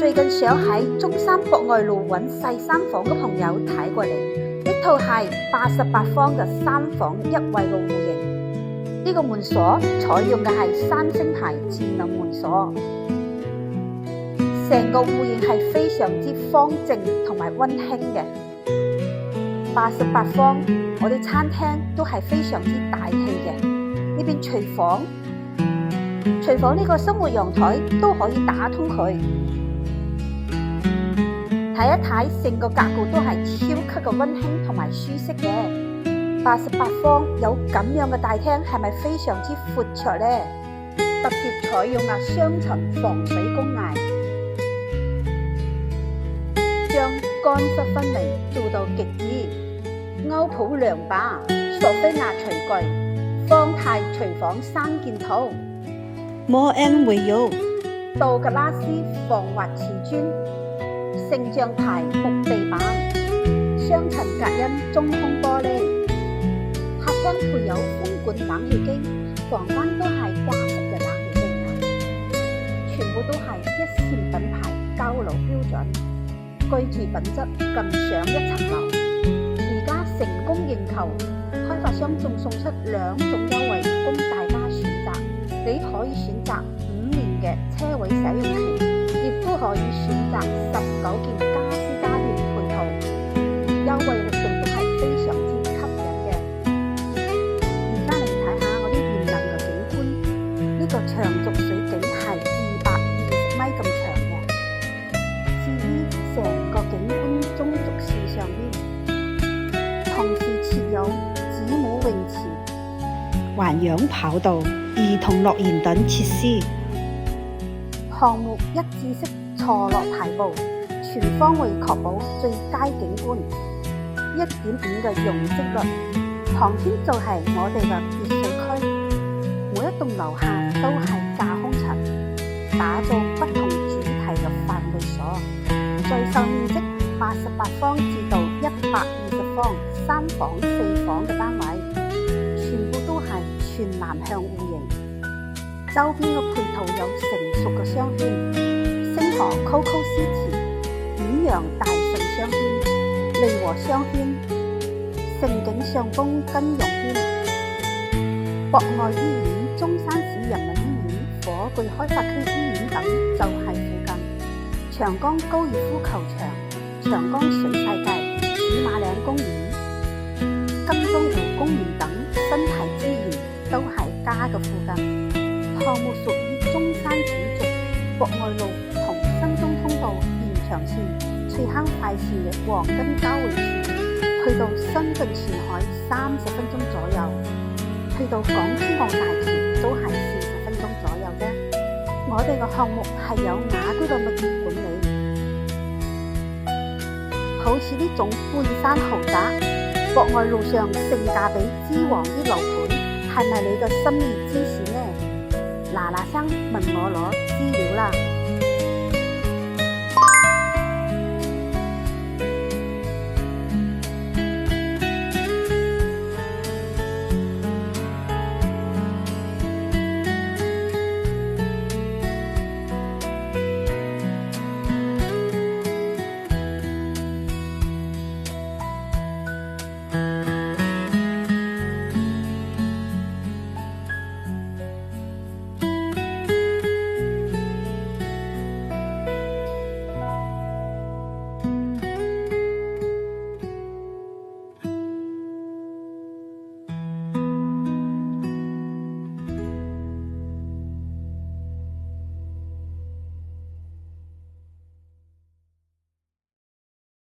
最近想喺中山博愛路揾細三房嘅朋友睇過嚟，呢套係88方嘅3房1衛路戶型。呢個門鎖採用嘅係三星牌智能門鎖，成個戶型係非常之方正同埋溫馨嘅。88方，我哋餐廳都係非常之大氣嘅。呢邊廚房呢個生活陽台都可以打通佢。睇一睇，成個格局都係超級嘅溫馨同埋舒適嘅。88方有咁樣嘅大廳，係咪非常之闊綽呢？特別採用雙層防水工藝，將乾濕分離做到極致。歐普涼把、索菲亞廚具、方太廚房3件套。摩恩會有杜格拉斯防滑瓷磚、聖象牌木地板、雙層隔音中空玻璃。客廳配有風管冷氣機，房間都係掛式嘅冷氣機，全部都係一線品牌交樓標準，居住品質更上一層樓。而家成功認購，開發商仲送出2種優惠供大家選擇。你可以選擇5年嘅車位使用權，亦都可以選擇19件家私家電配套，優惠力度都係非常之吸引嘅。而家嚟睇下我啲現能嘅景觀，呢個長軸水景係220米咁長嘅。至於成個景觀中軸線上邊，同時設有子母泳池、環氧跑道、兒童樂園等設施。項目一致式錯落排布，全方位確保最佳景觀。1.5嘅容積率，旁邊就係我哋嘅別墅區，每一棟樓下都係架空層，打造不同主題嘅範圍所。在售面積88方至到120方3房4房嘅單位，全部都係全南向戶型。周邊嘅配套有成熟嘅商圈，星河 COCO 詩詞、遠洋大順商圈、利和商圈、盛景上豐金融圈、博愛醫院、中山市人民醫院、火炬開發區醫院等就係附近。長江高爾夫球場、長江水世界、紫馬嶺公園、金鐘湖公園等生態資源都係家嘅附近。項目屬於中山主軸、博愛路同新中通道延長線、翠坑快線嘅黃金交匯處，去到深圳前海30分鐘左右，去到港珠澳大橋都係40分鐘左右啫。我哋嘅項目係有雅居嘅物業管理，好似呢種半山豪宅，博愛路上性價比之王啲樓盤，係咪你嘅心意之選呢？嗱嗱聲問我攞資料啦！